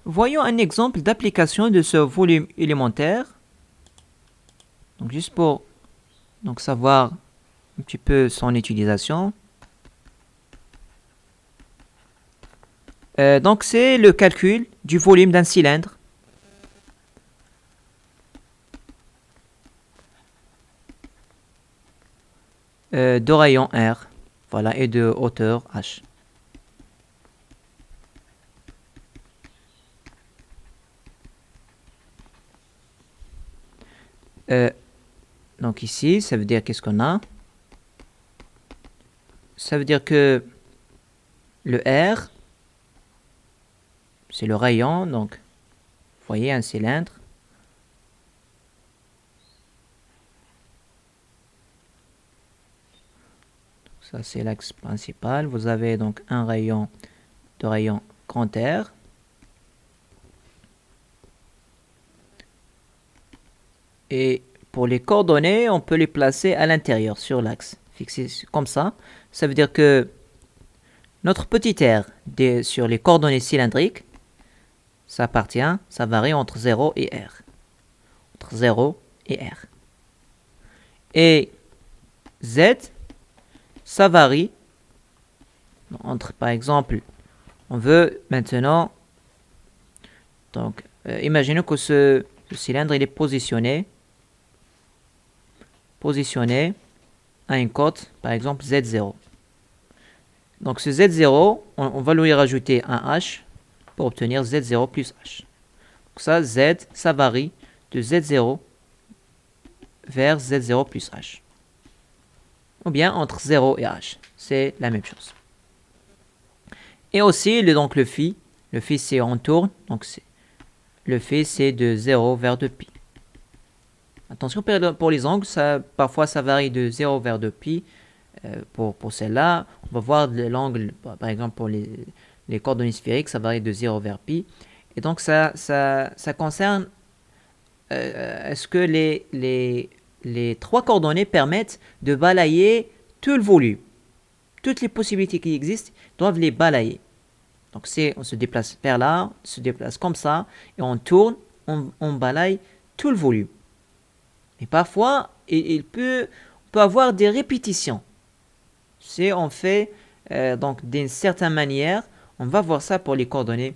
Voyons un exemple d'application de ce volume élémentaire. Donc juste pour savoir un petit peu son utilisation. Donc c'est le calcul du volume d'un cylindre. De rayon R, voilà, et de hauteur H. Donc ici, ça veut dire qu'est-ce qu'on a? Ça veut dire que le R, c'est le rayon, donc vous voyez un cylindre. Ça c'est l'axe principal. Vous avez donc un rayon de rayon grand R. Et pour les coordonnées, on peut les placer à l'intérieur sur l'axe, fixé comme ça. Ça veut dire que notre petit r sur les coordonnées cylindriques, ça varie entre 0 et r. Entre 0 et r. Et z, ça varie entre, par exemple, on veut maintenant, donc, imaginons que ce cylindre il est positionné à une cote, par exemple Z0. Donc ce Z0, on va lui rajouter un H pour obtenir Z0 plus H. Donc ça, Z, ça varie de Z0 vers Z0 plus H. Ou bien entre 0 et H. C'est la même chose. Et aussi, donc le phi c'est on tourne, donc le phi c'est de 0 vers 2π. Attention pour les angles, parfois ça varie de 0 vers 2π. Pour celle-là, on va voir l'angle, par exemple pour les coordonnées sphériques, ça varie de 0 vers π. Et donc ça concerne est-ce que les trois coordonnées permettent de balayer tout le volume. Toutes les possibilités qui existent doivent les balayer. Donc on se déplace vers là, on se déplace comme ça, et on tourne, on balaye tout le volume. Et parfois, on peut avoir des répétitions. Si on fait donc d'une certaine manière, on va voir ça pour les coordonnées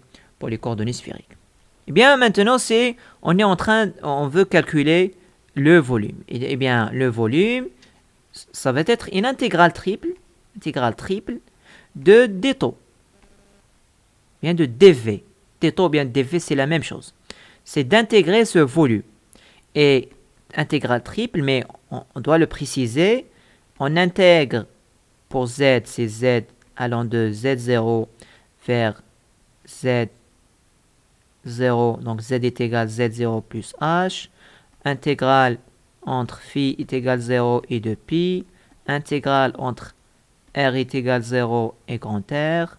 sphériques. Et bien maintenant, on veut calculer le volume. Et bien le volume, ça va être une intégrale triple de d taux. Bien de dv. D taux ou bien dv, c'est la même chose. C'est d'intégrer ce volume. Et intégrale triple, mais on doit le préciser. On intègre pour z, c'est z allant de z0 vers z0, donc z est égal à z0 plus h. Intégrale entre phi est égal à 0 et 2π. Intégrale entre r est égal à 0 et grand R.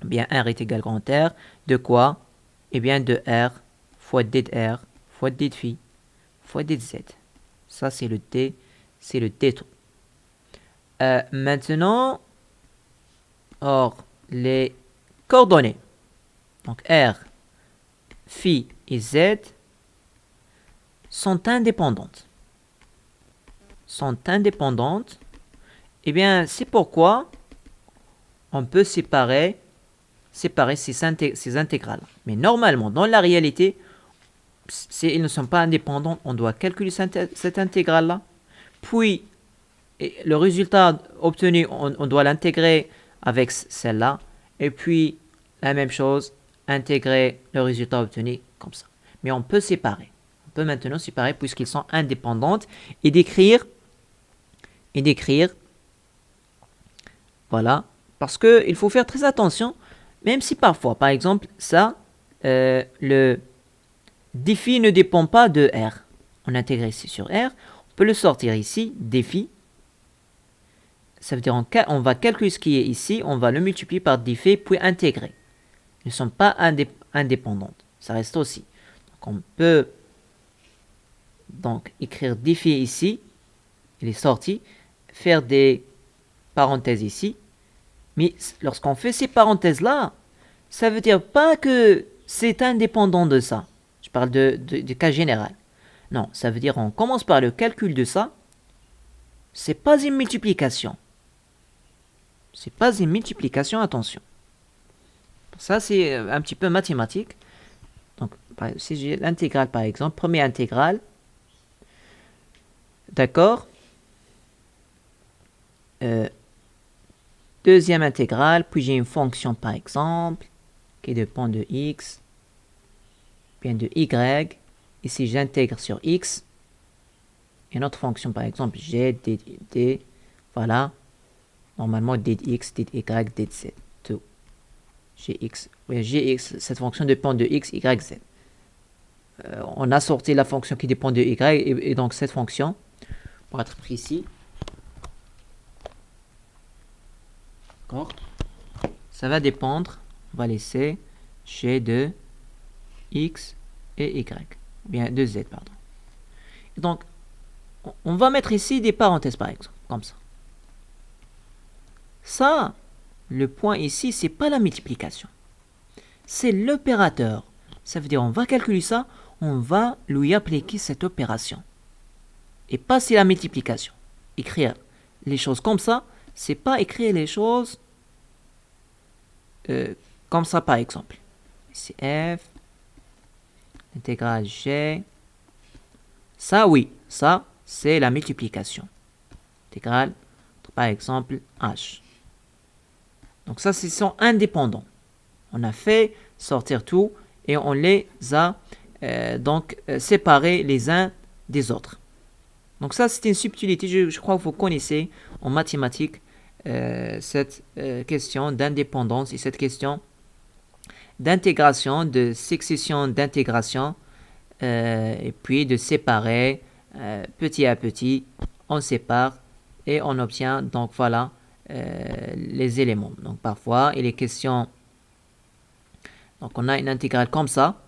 Bien, r est égal à grand R. De quoi? Eh bien, de r fois d de r fois d de phi fois d de z. Ça, c'est le d taux. Maintenant, les coordonnées, donc r, phi et z, sont indépendantes. Eh bien, c'est pourquoi on peut séparer ces intégrales. Mais normalement, dans la réalité, ils ne sont pas indépendants. On doit calculer cette intégrale-là. Puis, le résultat obtenu, on doit l'intégrer avec celle-là. Et puis, la même chose, intégrer le résultat obtenu comme ça. Mais on peut séparer. On peut maintenant séparer puisqu'ils sont indépendantes et d'écrire. Voilà. Parce qu'il faut faire très attention. Même si parfois, par exemple, ça, le défi ne dépend pas de R. On intègre ici sur R. On peut le sortir ici, défi. Ça veut dire on va calculer ce qui est ici, on va le multiplier par défi, puis intégrer. Ils ne sont pas indépendantes. Ça reste aussi. Donc on peut donc écrire défi ici, il est sorti, faire des parenthèses ici. Mais lorsqu'on fait ces parenthèses-là, ça veut dire pas que c'est indépendant de ça. Je parle du cas général. Non, ça veut dire on commence par le calcul de ça. C'est pas une multiplication. C'est pas une multiplication, attention. Ça, c'est un petit peu mathématique. Donc, si j'ai l'intégrale, par exemple, première intégrale, d'accord. Deuxième intégrale, puis j'ai une fonction, par exemple, qui dépend de x, bien de y. Ici, j'intègre sur x. Une autre fonction, par exemple, g, d, voilà. Normalement, dx, dy, dz, tout. Gx. Oui, gx, cette fonction dépend de x, y, z. On a sorti la fonction qui dépend de y, et donc cette fonction, pour être précis, ça va dépendre, on va laisser g de x et y, bien de z, pardon. Et donc, on va mettre ici des parenthèses, par exemple, comme ça. Ça, le point ici, c'est pas la multiplication. C'est l'opérateur. Ça veut dire, on va calculer ça, on va lui appliquer cette opération. Et pas c'est la multiplication. Écrire les choses comme ça, c'est pas écrire les choses comme ça, par exemple. Ici, f, intégrale g. Ça, oui, ça, c'est la multiplication. Intégrale, par exemple, h. Donc ça, ils sont indépendants. On a fait sortir tout et on les a séparés les uns des autres. Donc ça, c'est une subtilité, je crois que vous connaissez en mathématiques cette question d'indépendance et cette question d'intégration, de succession d'intégration, et puis de séparer petit à petit, on sépare et on obtient donc voilà les éléments. Donc parfois il est question, donc on a une intégrale comme ça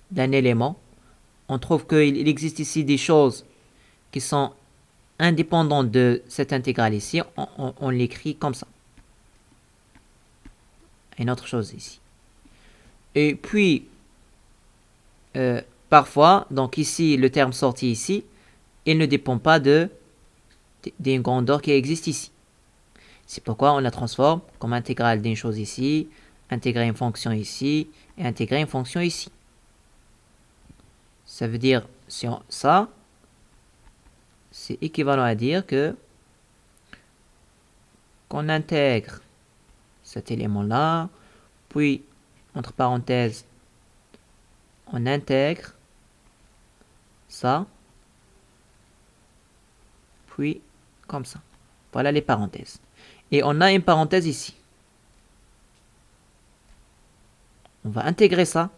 d'un élément, on trouve qu'il existe ici des choses qui sont indépendantes de cette intégrale ici, on l'écrit comme ça. Une autre chose ici. Et puis parfois, donc ici le terme sorti ici, il ne dépend pas d'une grandeur qui existe ici. C'est pourquoi on la transforme comme intégrale d'une chose ici, intégrer une fonction ici, et intégrer une fonction ici. Ça veut dire, ça, c'est équivalent à dire que qu'on intègre cet élément-là, puis, entre parenthèses, on intègre ça, puis comme ça. Voilà les parenthèses. Et on a une parenthèse ici. On va intégrer ça,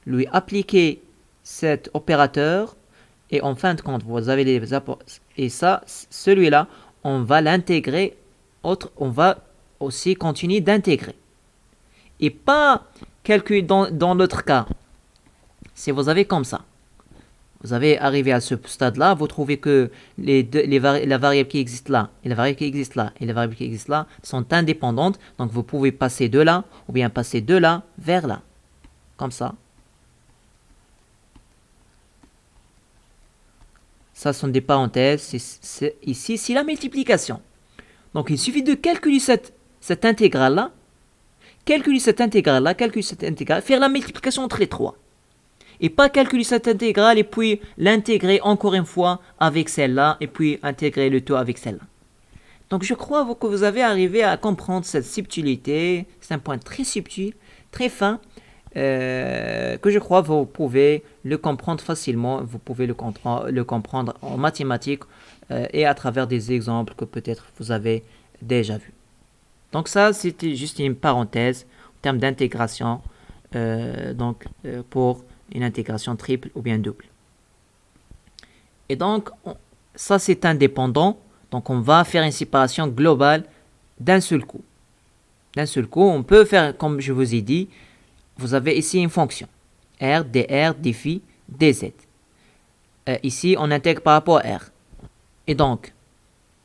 lui appliquer cet opérateur, et en fin de compte, vous avez les apports. Et ça, celui-là, on va l'intégrer, on va aussi continuer d'intégrer. Et pas calculer dans l'autre cas. Si vous avez comme ça, vous avez arrivé à ce stade-là, vous trouvez que la variable qui existe là, et la variable qui existe là, et la variable qui existe là, sont indépendantes. Donc vous pouvez passer de là, ou bien passer de là vers là. Comme ça. Ça sont des parenthèses. Ici, c'est la multiplication. Donc il suffit de calculer cette intégrale-là, faire la multiplication entre les trois. Et pas calculer cette intégrale et puis l'intégrer encore une fois avec celle-là et puis intégrer le tout avec celle-là. Donc je crois que vous avez arrivé à comprendre cette subtilité. C'est un point très subtil, très fin, que je crois que vous pouvez le comprendre facilement. Vous pouvez le comprendre en mathématiques et à travers des exemples que peut-être vous avez déjà vus. Donc ça, c'était juste une parenthèse en termes d'intégration, pour une intégration triple ou bien double. Et donc, ça c'est indépendant. Donc on va faire une séparation globale d'un seul coup. D'un seul coup, on peut faire, comme je vous ai dit, vous avez ici une fonction. R, dr, dφ, dz. Ici, on intègre par rapport à R. Et donc,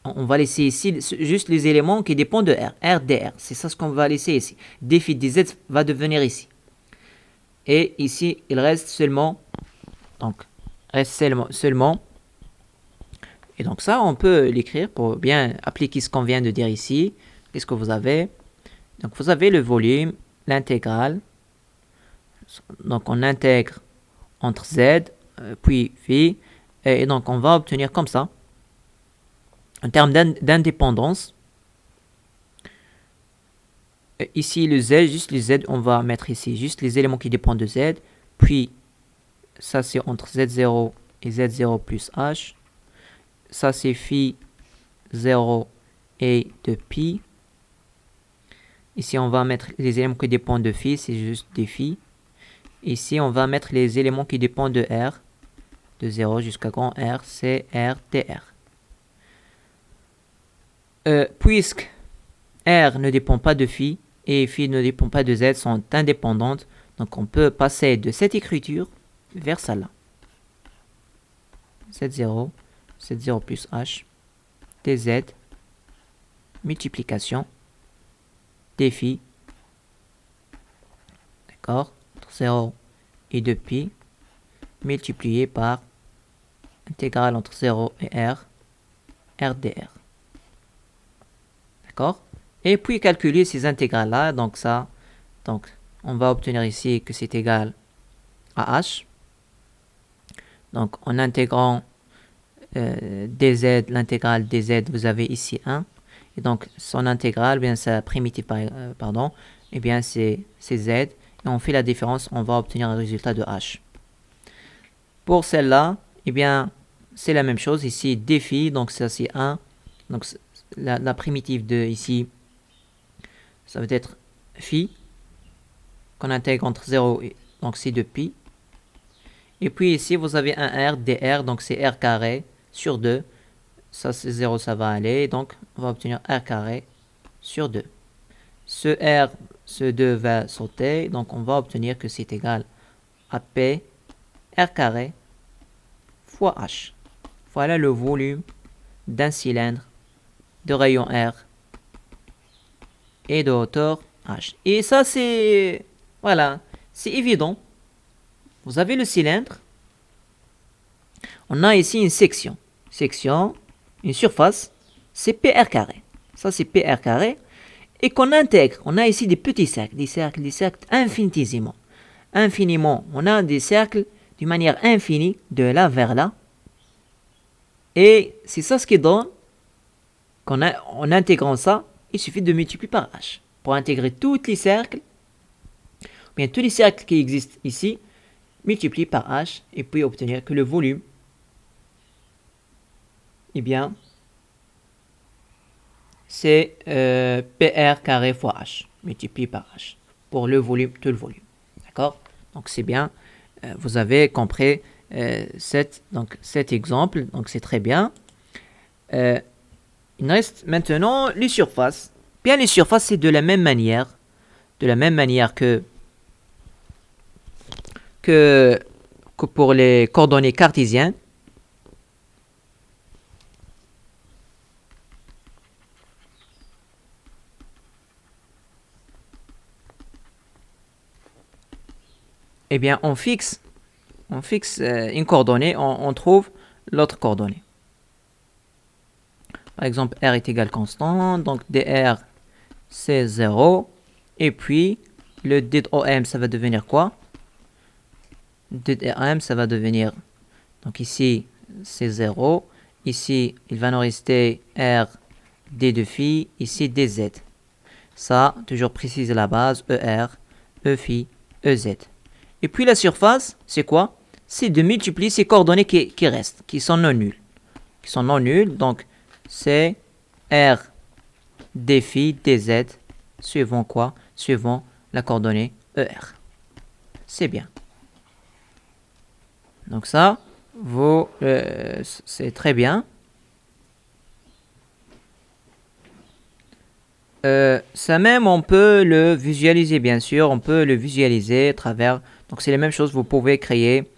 on va laisser ici juste les éléments qui dépendent de R. R, dr, c'est ça ce qu'on va laisser ici. Dφ, dz va devenir ici. Et ici, il reste seulement, donc, seulement. Et donc ça, on peut l'écrire pour bien appliquer ce qu'on vient de dire ici. Qu'est-ce que vous avez? Donc vous avez le volume, l'intégrale. Donc on intègre entre z, puis phi. Et donc on va obtenir comme ça. En termes d'indépendance, ici le z, juste les z, on va mettre ici juste les éléments qui dépendent de z. Puis ça c'est entre z0 et z0 plus h. Ça c'est phi 0 et de pi. Ici on va mettre les éléments qui dépendent de phi, c'est juste des phi. Ici on va mettre les éléments qui dépendent de r, de 0 jusqu'à grand R, C, R, dr. Puisque R ne dépend pas de phi et phi ne dépend pas de z, sont indépendantes, donc on peut passer de cette écriture vers celle-là. Z0, Z0 plus H, dz, multiplication, d phi, d'accord, entre 0 et 2pi, multiplié par intégrale entre 0 et r, r dr. D'accord? Et puis calculer ces intégrales-là, donc ça, donc on va obtenir ici que c'est égal à h. Donc en intégrant dz, l'intégrale dz, vous avez ici 1. Et donc son intégrale, bien sa primitive, pardon, et bien c'est z. Et on fait la différence, on va obtenir un résultat de h. Pour celle-là, eh bien c'est la même chose. Ici, d phi, donc ça c'est 1. Donc la primitive de ici, ça va être phi, qu'on intègre entre 0 et donc c'est 2pi. Et puis ici, vous avez un r, dr, donc c'est r carré sur 2. Ça c'est 0, ça va aller. Donc on va obtenir r carré sur 2. Ce r, ce 2 va sauter. Donc on va obtenir que c'est égal à p r carré fois h. Voilà le volume d'un cylindre de rayon r et de hauteur h. Et ça c'est, voilà, c'est évident. Vous avez le cylindre. On a ici une section. Une surface, c'est PR carré. Ça c'est PR carré. Et qu'on intègre, on a ici des petits cercles, des cercles infinitésimaux. Infiniment, on a des cercles d'une manière infinie, de là vers là. Et c'est ça ce qui donne en intégrant ça, il suffit de multiplier par h. Pour intégrer tous les cercles, bien tous les cercles qui existent ici, multiplier par h, et puis obtenir que le volume, eh bien, c'est PR carré fois h, multiplié par h, pour le volume, tout le volume. D'accord? Donc c'est bien, vous avez compris cet exemple, donc c'est très bien. Il reste maintenant les surfaces. Bien, les surfaces, c'est de la même manière que pour les coordonnées cartésiennes. Eh bien, on fixe une coordonnée, on trouve l'autre coordonnée. Par exemple, r est égal constant, donc dr c'est 0, et puis le DOM ça va devenir quoi? DOM ça va devenir, donc ici c'est 0, ici il va nous rester r d de phi, ici dz. Ça, toujours préciser la base, ER, E phi, EZ. Et puis la surface, c'est quoi? C'est de multiplier ces coordonnées qui restent, qui sont non nulles. Donc, c'est R d phi dz, suivant quoi? Suivant la coordonnée ER. C'est bien. Donc ça, c'est très bien. Ça même, on peut le visualiser, bien sûr. On peut le visualiser à travers... Donc, c'est la même chose. Vous pouvez créer,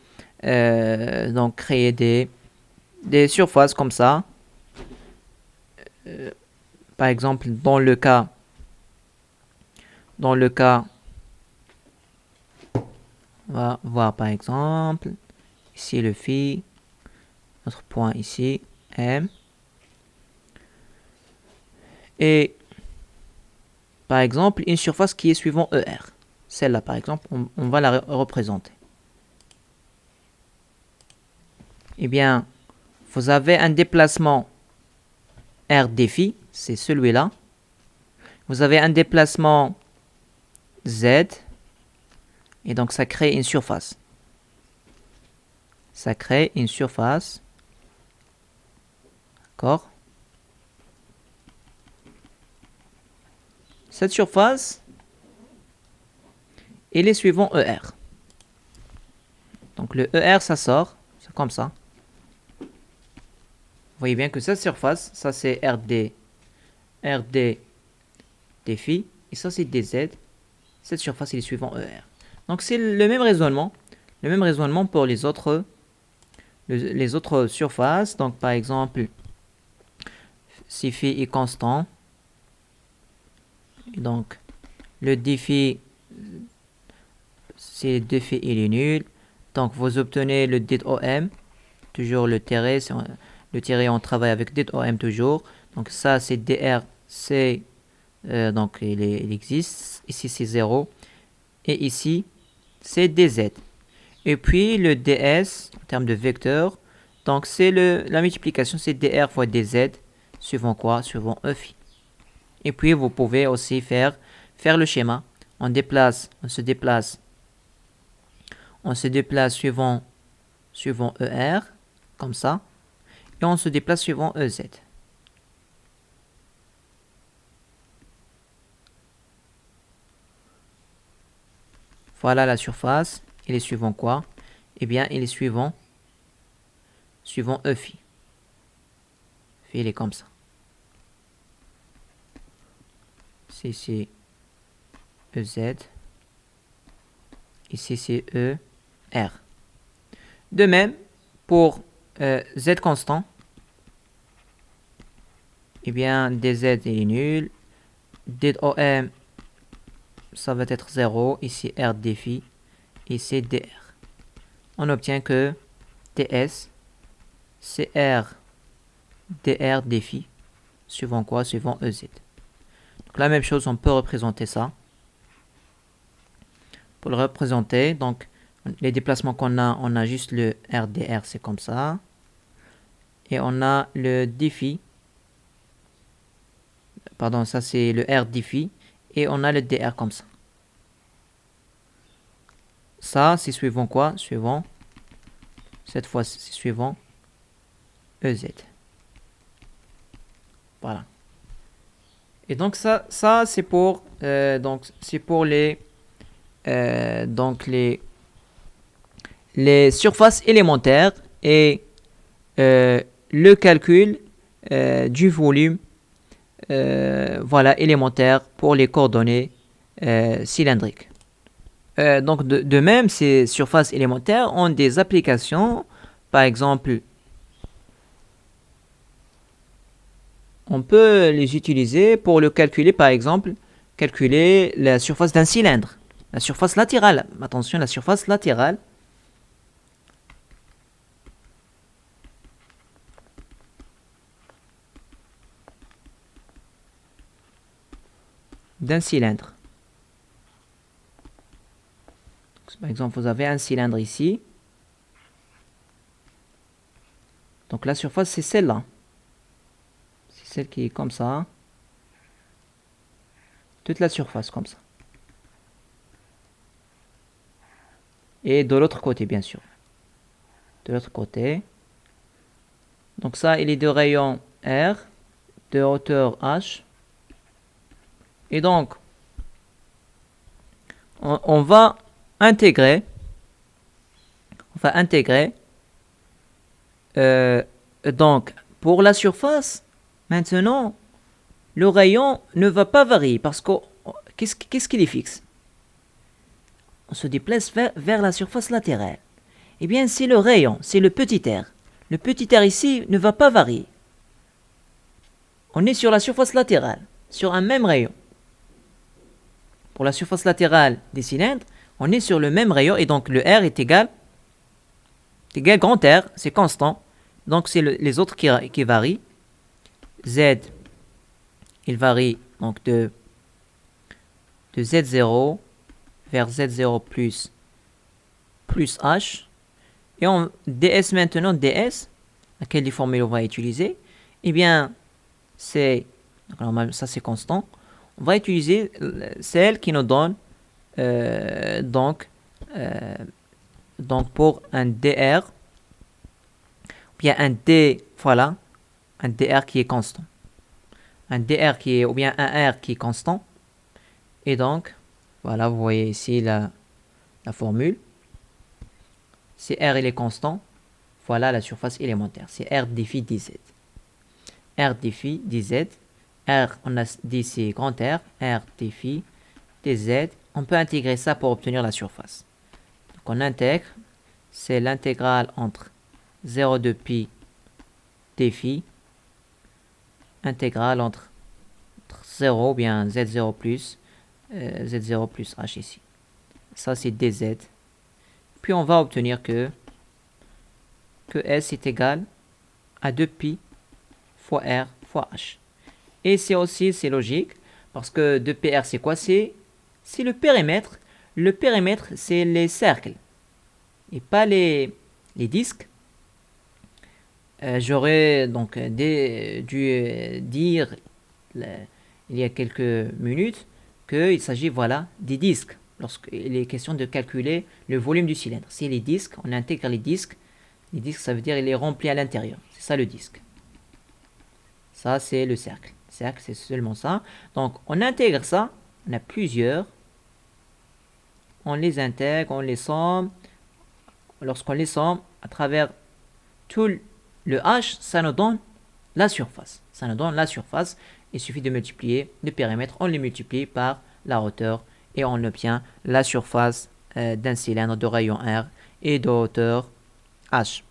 des surfaces comme ça. Par exemple, dans le cas On va voir par exemple, ici le phi, notre point ici, M. Et par exemple, une surface qui est suivant ER. Celle-là, par exemple, on va la représenter. Eh bien, vous avez un déplacement R défi, c'est celui-là. Vous avez un déplacement Z, et donc ça crée une surface. Ça crée une surface. D'accord? Cette surface, elle est suivant ER. Donc le ER, ça sort, c'est comme ça. Vous voyez bien que cette surface, ça c'est RD défi, et ça c'est DZ. Cette surface, elle est suivant ER. Donc c'est le même raisonnement pour les autres surfaces. Donc par exemple, si phi est constant, donc le défi, c'est défi il est nul. Donc vous obtenez le DOM, toujours le tiret, on travaille avec DOM toujours. Donc ça c'est DR, c'est donc il existe. Ici c'est 0 et ici c'est DZ. Et puis le DS en termes de vecteur, donc c'est la multiplication, c'est DR fois DZ suivant quoi? Suivant E phi. Et puis vous pouvez aussi faire le schéma. On se déplace suivant ER, comme ça, et on se déplace suivant EZ. Voilà la surface. Il est suivant quoi? Eh bien, il est suivant E phi. Phi, il est comme ça. Ici, c'est EZ. Ici, c'est ER. De même, pour Z constant, eh bien, DZ est nul. DOM, ça va être 0. Ici, R défi. Ici, DR. On obtient que TS, c'est R, DR défi. Suivant quoi? Suivant EZ. Donc, la même chose, on peut représenter ça. Pour le représenter, donc, les déplacements qu'on a, on a juste le RDR, c'est comme ça. Et on a le défi. Pardon, ça c'est le R défi. Et on a le DR comme ça. Ça, c'est suivant quoi? Suivant. Cette fois, c'est suivant EZ. Voilà. Et donc ça c'est pour les surfaces élémentaires et le calcul du volume élémentaire pour les coordonnées cylindriques. Donc de même, ces surfaces élémentaires ont des applications. Par exemple, on peut les utiliser pour le calculer, par exemple, calculer la surface d'un cylindre. La surface latérale. Attention, la surface latérale. D'un cylindre. Par exemple, vous avez un cylindre ici. Donc la surface, c'est celle-là. C'est celle qui est comme ça. Toute la surface comme ça. Et de l'autre côté, bien sûr. De l'autre côté. Donc ça, il est de rayon R, de hauteur H. Et donc, on va intégrer. Donc, pour la surface, maintenant, le rayon ne va pas varier parce que qu'est-ce qu'il est fixe? On se déplace vers la surface latérale. Eh bien, c'est le rayon, c'est le petit r. Le petit r ici ne va pas varier. On est sur la surface latérale, sur un même rayon. Pour la surface latérale des cylindres, on est sur le même rayon et donc le R est égal grand R, c'est constant. Donc c'est les autres qui varient. Z, il varie donc de Z0 vers Z0 plus H. Et en ds maintenant, ds, laquelle des formules on va utiliser, eh bien, c'est, ça c'est constant, on va utiliser celle qui nous donne, donc pour un dr, ou bien un d, voilà, un dr qui est constant. Un dr qui est, ou bien un r qui est constant. Et donc, voilà, vous voyez ici la formule. Si R il est constant, voilà la surface élémentaire. C'est R défi dz. R défi dz. R, on a dit c'est grand R. R défi dz. On peut intégrer ça pour obtenir la surface. Donc on intègre. C'est l'intégrale entre 0,2 pi défi. Intégrale entre 0 ou bien z0 plus h ici. Ça c'est dz. Puis on va obtenir que S est égal à 2pi fois R fois H. Et c'est logique, parce que 2PR c'est quoi? C'est le périmètre. Le périmètre c'est les cercles, et pas les disques. J'aurais donc dû dire il y a quelques minutes qu'il s'agit des disques. Lorsqu'il est question de calculer le volume du cylindre. C'est les disques, on intègre les disques. Les disques, ça veut dire il est rempli à l'intérieur. C'est ça le disque. Ça, c'est le cercle. Le cercle, c'est seulement ça. Donc, on intègre ça. On a plusieurs. On les intègre, on les somme. Lorsqu'on les somme, à travers tout le H, ça nous donne la surface. Ça nous donne la surface. Il suffit de multiplier le périmètre. On les multiplie par la hauteur. Et on obtient la surface d'un cylindre de rayon R et de hauteur H.